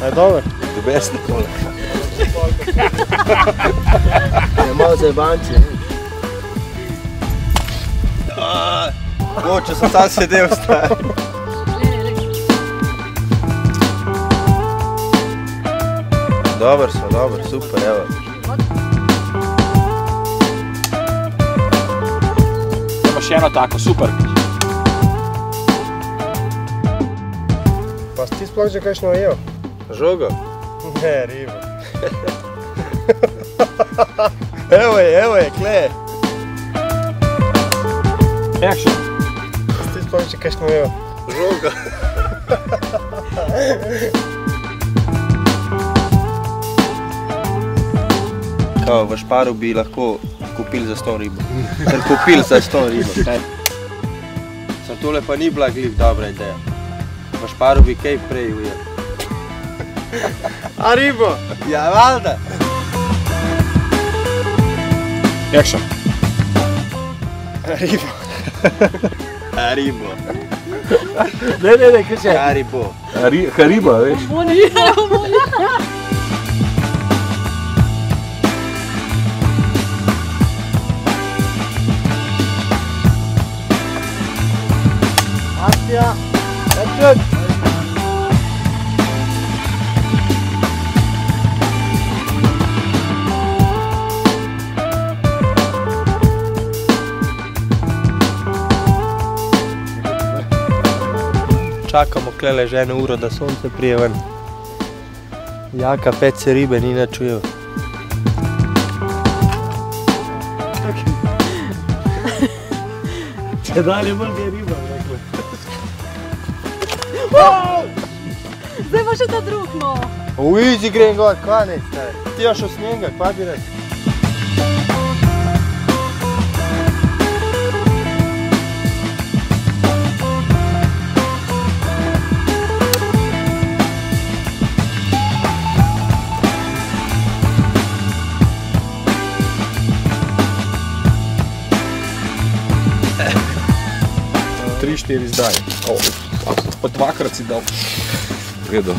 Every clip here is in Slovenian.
Je dober? The best. Je malo zajebanče. Če sem tam sedel, stari. Dober smo, dober, super, evo. Ima še eno tako, super. Pa si ti sploh že kakšno jel? Žogo? Ne, ribo. Evo je, kle. Action. Pa si ti sploh že kakšno jel? Žogo. Kao, v Šparu bi lahko kupili za 100 ribo. Ker kupili za 100 ribo. Sam tole pa ni bila glih dobra ideja. V Šparu bi kaj prej ujel. A ribo? Ja, valjda. Action. Ribo. Haribo. Ne, kaj še? Haribo. Hariba, veš? Akcija. Action. Čakamo klele že eno uro, da sonce prije ven. Jaka pece ribe ni nič ujel. Če dalje bolj je riba, rekla. Zdaj pa še ta drug, no. V izi grem gor, kva ne, stari. Ti još od snega, kva bi reći? Tri, štiri zdaj. Pa dvakrat si dal. Redo.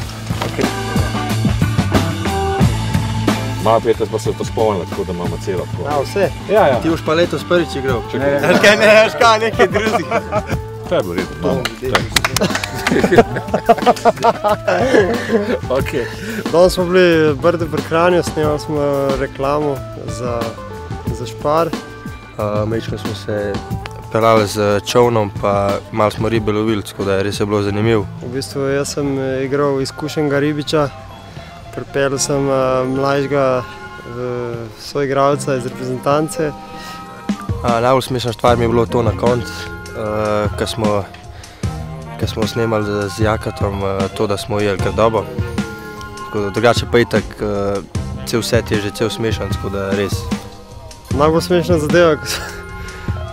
Malo Peter pa se je to spomnila, tako da imamo celo tako. A, vse? Ja, ja. Ti boš pa letos prvič igral. Ne. Nekaj drugih. To je bilo redo. Danes smo bili Brde pri Kranju, snemali smo reklamo za Špar. Mečko smo se pelali z čovnom, pa malo smo ribe lovili, tako da res je bilo zanimivo. V bistvu jaz sem igral izkušenega ribiča, pripeljal sem mlajšega soigralca iz reprezentance. Najbolj smešna stvar mi je bilo to na koncu, ko smo snemali z Jakatom to, da smo ujeli Grdobo. Drugače pa itak, cel set je že cel smešan, tako da res. Najbolj smešna zadeva,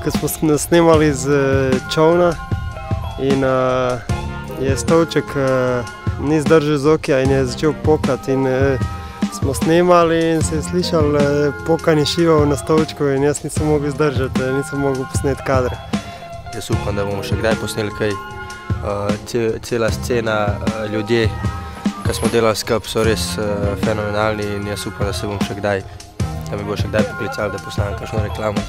ko smo snemali z čovna in je stolček ni zdržal z okja in je začel pokati in smo snemali in se je slišal pokani šivov na stolčku in jaz nisem mogel zdržati, nisem mogel posneti kadre. Jaz upam, da bomo še kdaj posneli kaj. Cela scena, ljudje, ki smo delali skupaj, so res fenomenalni in jaz upam, da se bom še kdaj, da mi bo še kdaj poklicali, da posnamem kakšno reklamo.